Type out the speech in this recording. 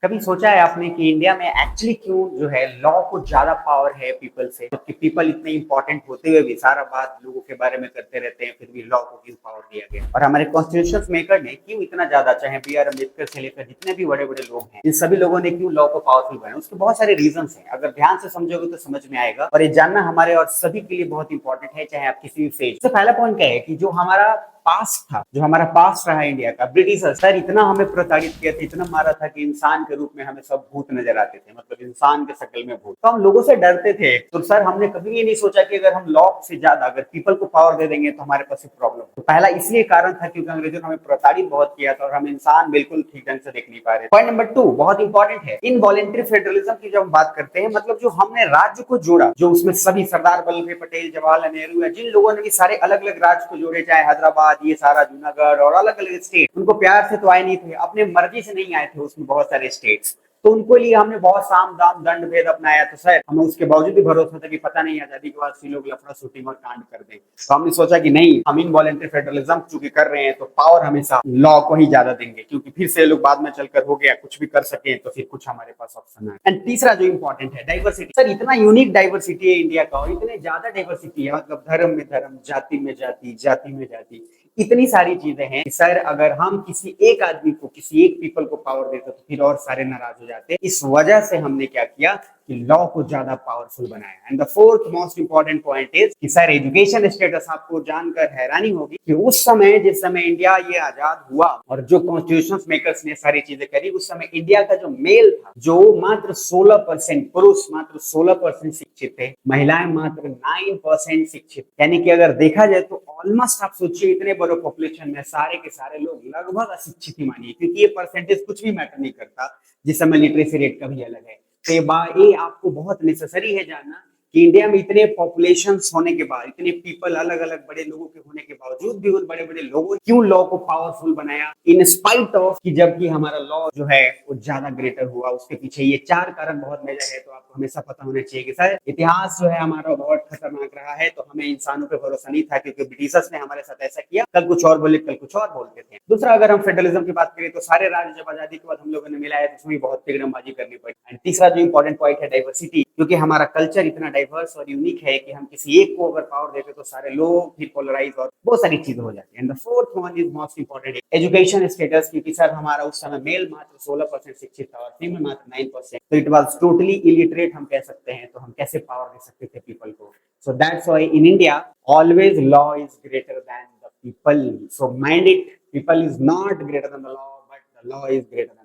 कभी सोचा है आपने कि इंडिया में एक्चुअली क्यों जो है लॉ को ज्यादा पावर है पीपल से, जबकि पीपल इतने इंपॉर्टेंट होते हुए भी सारा बात लोगों के बारे में करते रहते हैं, फिर भी लॉ को क्यों पावर दिया गया? और हमारे कॉन्स्टिट्यूशन मेकर ने क्यों इतना ज्यादा, चाहे बी आर अम्बेडकर से लेकर जितने भी बड़े बड़े लोग हैं, इन सभी लोगों ने क्यों लॉ को पावरफुल बनाया? उसके बहुत सारे रीजन हैं, अगर ध्यान से समझोगे तो समझ में आएगा, और ये जानना हमारे और सभी के लिए बहुत इंपॉर्टेंट है, चाहे आप किसी भी फेज। तो पहला पॉइंट क्या है कि जो हमारा पास्ट था, जो हमारा पास्ट रहा इंडिया का, ब्रिटिशर्स सर इतना हमें प्रताड़ित किया था, इतना मारा था कि इंसान के रूप में हमें सब भूत नजर आते थे, मतलब इंसान के शक्ल में भूत। तो हम लोगों से डरते थे। तो सर हमने कभी ये नहीं सोचा कि अगर हम लॉ से ज्यादा अगर पीपल को पावर दे देंगे तो हमारे पास प्रॉब्लम। तो पहला इसलिए कारण था क्योंकि अंग्रेजों ने हमें प्रताड़ित बहुत किया था और हम इंसान बिल्कुल ठीक ढंग से देख नहीं पा रहे। पॉइंट नंबर 2 बहुत इंपॉर्टेंट है, इनवॉलेंट्री फेडरलिज्म की जब हम बात करते हैं, मतलब जो हमने राज्य को जोड़ा, जो उसमें सभी सरदार वल्लभ भाई पटेल, जवाहरलाल नेहरू, जिन लोगों ने भी सारे अलग अलग राज्य को जोड़े, चाहे हैदराबाद, ये सारा जूनागढ़ और अलग अलग स्टेट, उनको प्यार से तो आए नहीं थे, अपने मर्जी से नहीं आए थे उसमें बहुत सारे स्टेट्स। तो उनको लिए हमने बहुत साम दाम दंड भेद अपनाया। तो सर हमें उसके बावजूद भी भरोसा था कि पता नहीं आजादी के बाद लोग लफड़ा शूटिंग और कांड कर दें। तो हमने सोचा कि नहीं, हम इनवॉलेंट्री फेडरलिज्म चूंकि कर रहे हैं तो पावर हमेशा लॉ को ही ज्यादा देंगे, क्योंकि फिर से लोग बाद में चलकर हो गया कुछ भी कर सके तो फिर कुछ हमारे पास ऑप्शन है। एंड तीसरा जो इंपॉर्टेंट है, डाइवर्सिटी। सर इतना यूनिक डाइवर्सिटी है इंडिया का, और इतने ज्यादा डाइवर्सिटी है, मतलब धर्म में धर्म, जाति में जाति, जाति में जाति, इतनी सारी चीजें हैं। सर अगर हम किसी एक आदमी को, किसी एक पीपल को पावर देते तो फिर और सारे नाराज हो जाते। इस वजह से हमने क्या किया कि लॉ को ज्यादा पावरफुल बनाया। And the fourth most important point is कि सर एजुकेशन स्टेटस। आपको जानकर हैरानी होगी कि उस समय, जिस समय इंडिया ये आजाद हुआ और जो कॉन्स्टिट्यूशन मेकर्स ने सारी चीजें करी, उस समय इंडिया का जो मेल था, जो मात्र 16%, पुरुष मात्र 16% शिक्षित थे, महिलाएं मात्र 9% शिक्षित। यानी कि अगर देखा जाए तो ऑलमोस्ट आप सोचिए इतने बड़े पॉपुलेशन में सारे के सारे लोग लगभग अशिक्षित ही मानिए, क्योंकि ये परसेंटेज कुछ भी मैटर नहीं करता, जिस समय लिटरेसी रेट का भी अलग है। तो ये आपको बहुत नेसेसरी है जानना कि इंडिया में इतने पॉपुलेशन होने के बाद, इतने पीपल अलग अलग बड़े लोगों के होने के बावजूद भी उन बड़े बड़े लोगों ने क्यों लॉ को पावरफुल बनाया, इन स्पाइट ऑफ कि जबकि हमारा लॉ जो है वो ज्यादा ग्रेटर हुआ। उसके पीछे ये 4 कारण बहुत मेजर है। तो आपको हमेशा पता होना चाहिए कि सर इतिहास जो है हमारा बहुत खतरनाक रहा है। तो हमें इंसानों पे भरोसा नहीं था, क्योंकि ब्रिटिशर्स ने हमारे साथ ऐसा किया, कल कुछ और बोले, कल कुछ और बोलते थे। दूसरा, अगर हम फेडरलिज्म की बात करें तो सारे राज्य जब आजादी के बाद हम लोगों ने मिलाया तो उसमें बहुत तिगड़मबाजी करनी पड़ी। एंड तीसरा जो इंपॉर्टेंट पॉइंट है, डाइवर्सिटी, क्योंकि हमारा कल्चर इतना डाइवर्स और यूनिक है कि हम किसी एक को अगर पावर देते तो सारे लोग फिर पोलराइज और बहुत सारी चीजें हो जाती है। And the fourth one is most important, education status, क्योंकि सर हमारा उस समय मेल मात्र 16% शिक्षित था और फीमेल मात्र 9%, तो इट वाज टोटली इलिटरेट हम कह सकते हैं। तो हम कैसे पावर दे सकते थे पीपल को? So that's why in India always law is greater than the people. So mind it, people is not greater than the law, but the law is greater than